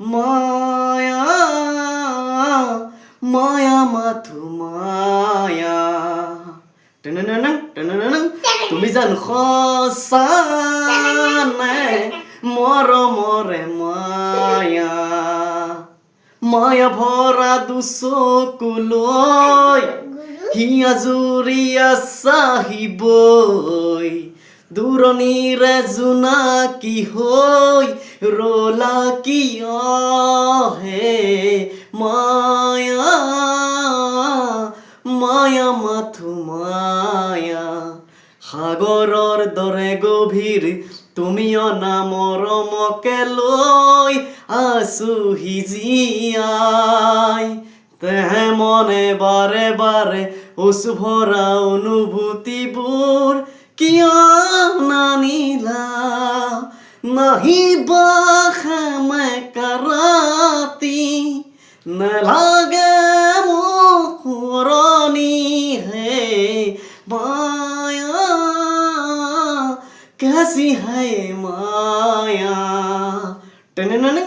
মায়া মায়া মাথো মায়া টেনেনেনেং, টেনেনেনেং। তুমি যেন সঁচা নাই মৰমৰে মায়া মায়া ভৰা দুচকুলৈ হিয়া জুৰিয়া চাহিবই দূৰণিৰে জোনাকী হৈ ৰলা কিয় হে মায়া মায়া মাথো মায়া সাগৰৰ দৰে গভীৰ তুমি অনা মৰমকে লৈ আছো জীয়াই তেহে মনে বাৰে বাৰে উচু ভৰা অনুভূতিবোৰ কিয় নানিলা নাহিবা সেমেকা ৰাতি নেলাগে মোক শুৱনি হে মায়া कैसी है माया টেনেনেনেং